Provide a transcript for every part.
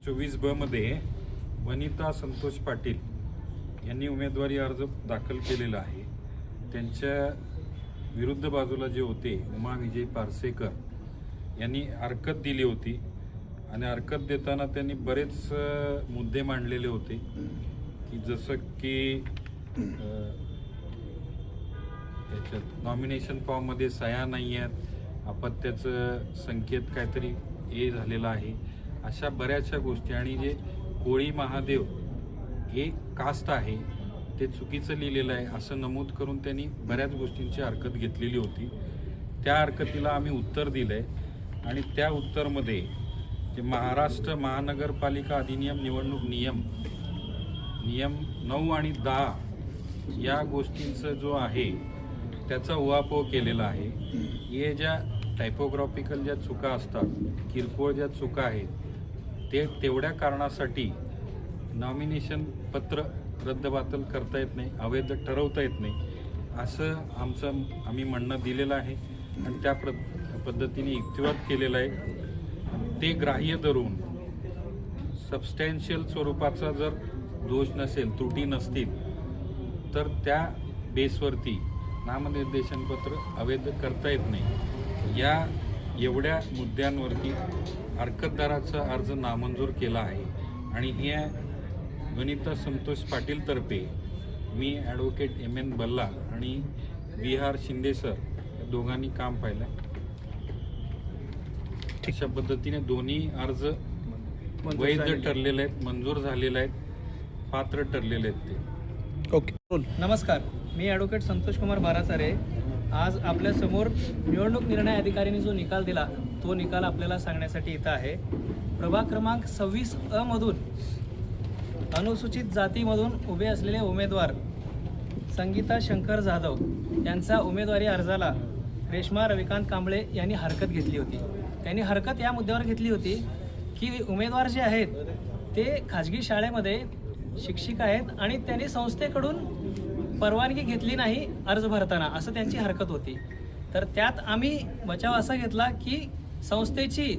24B मध्ये वनिता संतोष पाटील यांनी उमेदवारी अर्ज दाखल केलेला आहे। त्यांच्या विरुद्ध बाजूला जे होते उमा विजय पारसेकर यांनी हरकत दिली होती आणि हरकत देताना त्यांनी बरेच मुद्दे मांडलेले होते की जसं की याच्यात नॉमिनेशन फॉर्ममध्ये सह्या नाही आहेत, अपत्याचं संकेत काहीतरी हे झालेलं आहे, अशा बऱ्याचशा गोष्टी आणि जे कोळी महादेव हे कास्ट आहे ते चुकीचं लिहिलेलं आहे असं नमूद करून त्यांनी बऱ्याच गोष्टींची हरकत घेतलेली होती। त्या हरकतीला आम्ही उत्तर दिलं आहे आणि त्या उत्तरमध्ये जे महाराष्ट्र महानगरपालिका अधिनियम निवडणूक नियम 9 आणि 10 या गोष्टींचा जो आहे त्याचा उहापोह केलेला आहे। हे ज्या टायपोग्राफिकल ज्या चुका असतात, किरकोळ ज्या चुका आहेत ते तेवढ्या कारणासाठी नॉमिनेशन पत्र रद्दबातल करता येत नाही, अवैध ठरवता येत नाही असं आम्ही म्हणणं दिलेलं आहे आणि त्या पद्धतीने युक्तिवाद केलेला आहे। ते ग्राह्य धरून सबस्टॅन्शियल स्वरूपाचा जर दोष नसेल, त्रुटी नसतील तर त्या बेसवरती नामनिर्देशनपत्र अवैध करता येत नाही। या एवढ्या मुद्द्यांवरती हरकतदाराचा अर्ज नामंजूर केला आहे आणि हे वनिता संतोष पाटील तर्फे मी ॲडव्होकेट MN बल्ला आणि विहार शिंदे सर या दोघांनी काम पाहिलं। अशा पद्धतीने दोन्ही अर्ज वैध ठरलेले आहेत, मंजूर झालेले आहेत, पात्र ठरलेले आहेत ते। ओके, नमस्कार, मी ॲडव्होकेट संतोष कुमार बाराचारे। आज आपल्या समोर निवडणूक निर्णय अधिकाऱ्यांनी जो निकाल दिला तो निकाल आपल्याला सांगण्यासाठी इथं आहे। प्रभाग क्रमांक 26A मधून अनुसूचित जातीमधून उभे असलेले उमेदवार संगीता शंकर जाधव यांचा उमेदवारी अर्जाला रेश्मा रविकांत कांबळे यांनी हरकत घेतली होती। त्यांनी हरकत या मुद्द्यावर घेतली होती की उमेदवार जे आहेत ते खाजगी शाळेमध्ये शिक्षिका आहेत आणि त्यांनी संस्थेकडून परवानगी घेतली नाही अर्ज भरताना, असं त्यांची हरकत होती। तर त्यात आम्ही बचाव असा घेतला की संस्थेची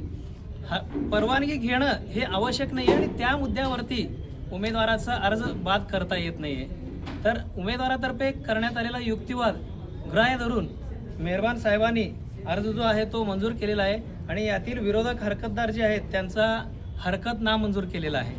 परवानगी घेणं हे आवश्यक नाही आणि त्या मुद्द्यावरती उमेदवाराचा अर्ज बाद करता येत नाही आहे। तर उमेदवारातर्फे करण्यात आलेला युक्तिवाद ग्राह्य धरून मेहरबान साहेबांनी अर्ज जो आहे तो मंजूर केलेला आहे आणि यातील विरोधक हरकतदार जे आहेत त्यांचा हरकत नामंजूर केलेला आहे।